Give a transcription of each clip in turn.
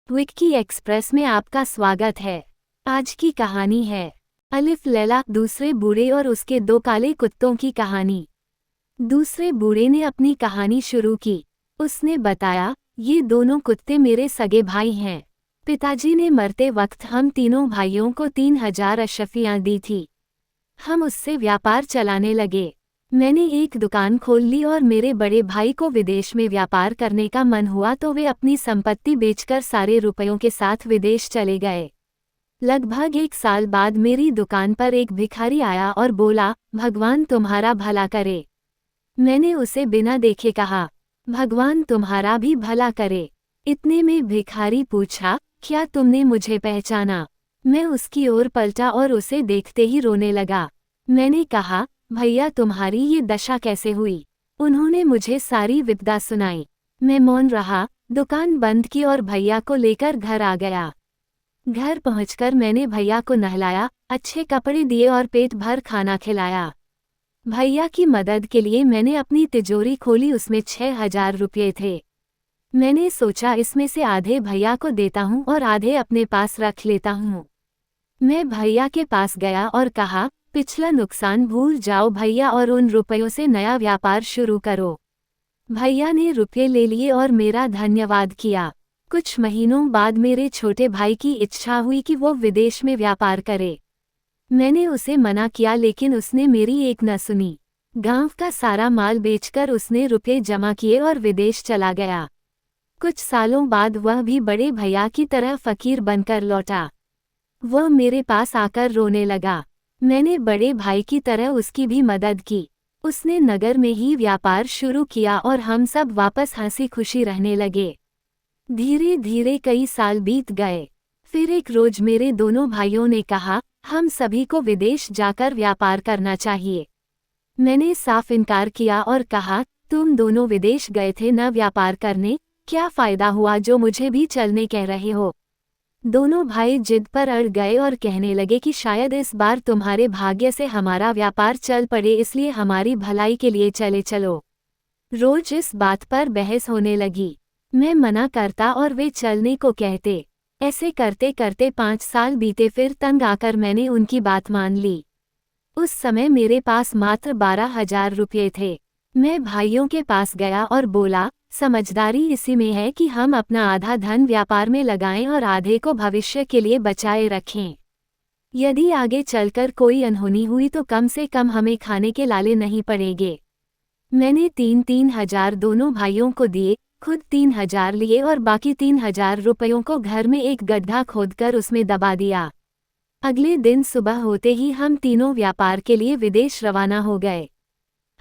Vicky express में आपका स्वागत है। आज की कहानी है अलिफ लैला, दूसरे बूढ़े और उसके दो काले कुत्तों की कहानी। दूसरे बूढ़े ने अपनी कहानी शुरू की। उसने बताया, ये दोनों कुत्ते मेरे सगे भाई हैं। पिताजी ने मरते वक्त हम तीनों भाइयों को 3000 अशफियाँ दी थी। हम उससे व्यापार चलाने लगे। मैंने एक दुकान खोल ली और मेरे बड़े भाई को विदेश में व्यापार करने का मन हुआ तो वे अपनी संपत्ति बेचकर सारे रुपयों के साथ विदेश चले गए। लगभग 1 साल बाद मेरी दुकान पर एक भिखारी आया और बोला, भगवान तुम्हारा भला करे। मैंने उसे बिना देखे कहा, भगवान तुम्हारा भी भला करे। इतने में भिखारी पूछा, क्या तुमने मुझे पहचाना? मैं उसकी ओर पलटा और उसे देखते ही रोने लगा। मैंने कहा, भैया तुम्हारी ये दशा कैसे हुई? उन्होंने मुझे सारी विपदा सुनाई। मैं मौन रहा, दुकान बंद की और भैया को लेकर घर आ गया। घर पहुंचकर मैंने भैया को नहलाया, अच्छे कपड़े दिए और पेट भर खाना खिलाया। भैया की मदद के लिए मैंने अपनी तिजोरी खोली, उसमें 6000 रुपये थे। मैंने सोचा इसमें से आधे भैया को देता हूँ और आधे अपने पास रख लेता हूँ। मैं भैया के पास गया और कहा, पिछला नुकसान भूल जाओ भैया और उन रुपयों से नया व्यापार शुरू करो। भैया ने रुपये ले लिए और मेरा धन्यवाद किया। कुछ महीनों बाद मेरे छोटे भाई की इच्छा हुई कि वो विदेश में व्यापार करे। मैंने उसे मना किया लेकिन उसने मेरी एक न सुनी। गांव का सारा माल बेचकर उसने रुपये जमा किए और विदेश चला गया। कुछ सालों बाद वह भी बड़े भैया की तरह फकीर बनकर लौटा। वह मेरे पास आकर रोने लगा। मैंने बड़े भाई की तरह उसकी भी मदद की। उसने नगर में ही व्यापार शुरू किया और हम सब वापस हंसी खुशी रहने लगे। धीरे धीरे कई साल बीत गए। फिर एक रोज मेरे दोनों भाइयों ने कहा, हम सभी को विदेश जाकर व्यापार करना चाहिए। मैंने साफ इनकार किया और कहा, तुम दोनों विदेश गए थे न व्यापार करने, क्या फायदा हुआ जो मुझे भी चलने कह रहे हो? दोनों भाई जिद पर अड़ गए और कहने लगे कि शायद इस बार तुम्हारे भाग्य से हमारा व्यापार चल पड़े, इसलिए हमारी भलाई के लिए चले चलो। रोज इस बात पर बहस होने लगी। मैं मना करता और वे चलने को कहते। ऐसे करते करते 5 साल बीते। फिर तंग आकर मैंने उनकी बात मान ली। उस समय मेरे पास मात्र 12,000 रुपये थे। मैं भाइयों के पास गया और बोला, समझदारी इसी में है कि हम अपना आधा धन व्यापार में लगाएं और आधे को भविष्य के लिए बचाए रखें। यदि आगे चलकर कोई अनहोनी हुई तो कम से कम हमें खाने के लाले नहीं पड़ेंगे। मैंने 3-3 हजार दोनों भाइयों को दिए, खुद 3000 लिए और बाकी 3000 रुपयों को घर में एक गड्ढा खोदकर उसमें दबा दिया। अगले दिन सुबह होते ही हम तीनों व्यापार के लिए विदेश रवाना हो गए।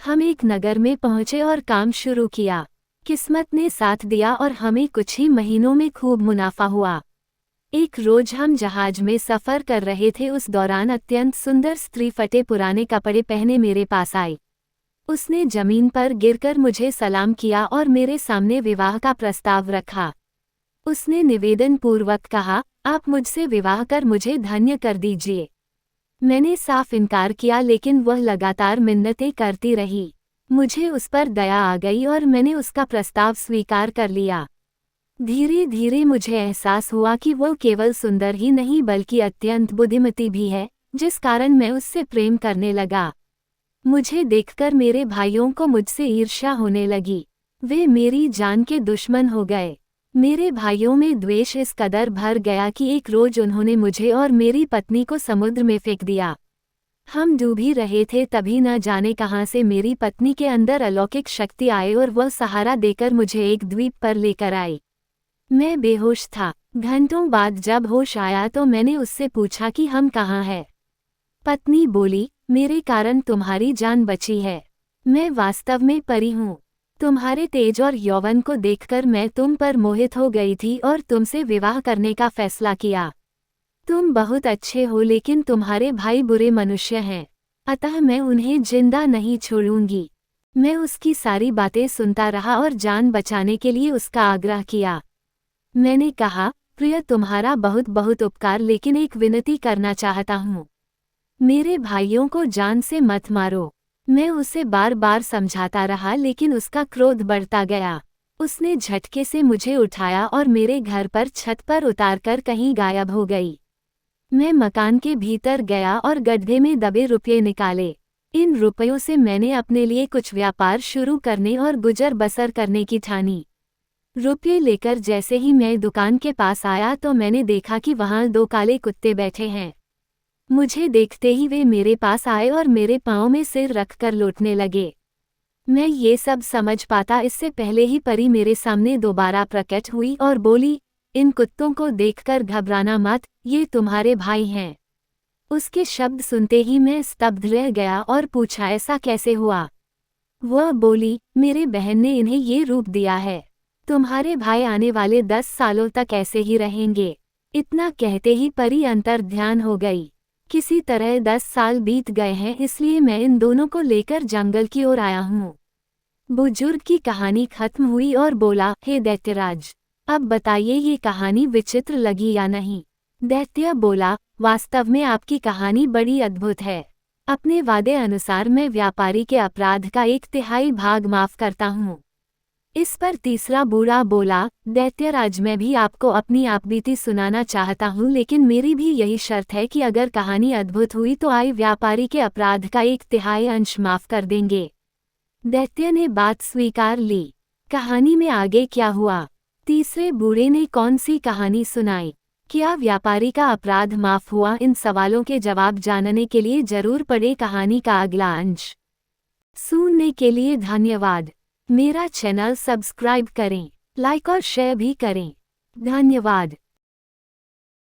हम एक नगर में पहुंचे और काम शुरू किया। किस्मत ने साथ दिया और हमें कुछ ही महीनों में खूब मुनाफा हुआ। एक रोज हम जहाज में सफ़र कर रहे थे। उस दौरान अत्यंत सुंदर स्त्री फटे पुराने कपड़े पहने मेरे पास आई। उसने जमीन पर गिरकर मुझे सलाम किया और मेरे सामने विवाह का प्रस्ताव रखा। उसने निवेदन पूर्वक कहा, आप मुझसे विवाह कर मुझे धन्य कर दीजिए। मैंने साफ इनकार किया लेकिन वह लगातार मिन्नतें करती रही। मुझे उस पर दया आ गई और मैंने उसका प्रस्ताव स्वीकार कर लिया। धीरे धीरे मुझे एहसास हुआ कि वो केवल सुंदर ही नहीं बल्कि अत्यंत बुद्धिमती भी है, जिस कारण मैं उससे प्रेम करने लगा। मुझे देखकर मेरे भाइयों को मुझसे ईर्ष्या होने लगी। वे मेरी जान के दुश्मन हो गए। मेरे भाइयों में द्वेष इस कदर भर गया कि एक रोज उन्होंने मुझे और मेरी पत्नी को समुद्र में फेंक दिया। हम डूब ही रहे थे तभी न जाने कहां से मेरी पत्नी के अंदर अलौकिक शक्ति आई और वह सहारा देकर मुझे एक द्वीप पर लेकर आई। मैं बेहोश था। घंटों बाद जब होश आया तो मैंने उससे पूछा कि हम कहाँ हैं। पत्नी बोली, मेरे कारण तुम्हारी जान बची है। मैं वास्तव में परी हूँ। तुम्हारे तेज और यौवन को देखकर मैं तुम पर मोहित हो गई थी और तुमसे विवाह करने का फैसला किया। तुम बहुत अच्छे हो लेकिन तुम्हारे भाई बुरे मनुष्य हैं, अतः मैं उन्हें जिंदा नहीं छोड़ूंगी। मैं उसकी सारी बातें सुनता रहा और जान बचाने के लिए उसका आग्रह किया। मैंने कहा, प्रिय तुम्हारा बहुत बहुत उपकार, लेकिन एक विनती करना चाहता हूँ। मेरे भाइयों को जान से मत मारो। मैं उसे बार बार समझाता रहा लेकिन उसका क्रोध बढ़ता गया। उसने झटके से मुझे उठाया और मेरे घर पर छत पर उतारकर कहीं गायब हो गई। मैं मकान के भीतर गया और गड्ढे में दबे रुपये निकाले। इन रुपयों से मैंने अपने लिए कुछ व्यापार शुरू करने और गुजर बसर करने की ठानी। रुपये लेकर जैसे ही मैं दुकान के पास आया तो मैंने देखा कि वहाँ 2 काले कुत्ते बैठे हैं। मुझे देखते ही वे मेरे पास आए और मेरे पाँव में सिर रखकर लौटने लगे। मैं ये सब समझ पाता इससे पहले ही परी मेरे सामने दोबारा प्रकट हुई और बोली, इन कुत्तों को देखकर घबराना मत, ये तुम्हारे भाई हैं। उसके शब्द सुनते ही मैं स्तब्ध रह गया और पूछा, ऐसा कैसे हुआ? वह बोली, मेरे बहन ने इन्हें ये रूप दिया है। तुम्हारे भाई आने वाले 10 सालों तक ऐसे ही रहेंगे। इतना कहते ही परी अंतर्ध्यान हो गई। किसी तरह 10 साल बीत गए हैं, इसलिए मैं इन दोनों को लेकर जंगल की ओर आया हूँ। बुजुर्ग की कहानी खत्म हुई और बोला, हे दैत्यराज, अब बताइए ये कहानी विचित्र लगी या नहीं? दैत्य बोला, वास्तव में आपकी कहानी बड़ी अद्भुत है। अपने वादे अनुसार मैं व्यापारी के अपराध का 1/3 भाग माफ करता हूँ। इस पर तीसरा बूढ़ा बोला, दैत्यराज, मैं भी आपको अपनी आपबीती सुनाना चाहता हूँ, लेकिन मेरी भी यही शर्त है कि अगर कहानी अद्भुत हुई तो आए व्यापारी के अपराध का 1/3 अंश माफ कर देंगे। दैत्य ने बात स्वीकार ली। कहानी में आगे क्या हुआ? तीसरे बूढ़े ने कौन सी कहानी सुनाई? क्या व्यापारी का अपराध माफ हुआ? इन सवालों के जवाब जानने के लिए जरूर पढ़े कहानी का अगला अंश। सुनने के लिए धन्यवाद। मेरा चैनल सब्सक्राइब करें, लाइक और शेयर भी करें। धन्यवाद।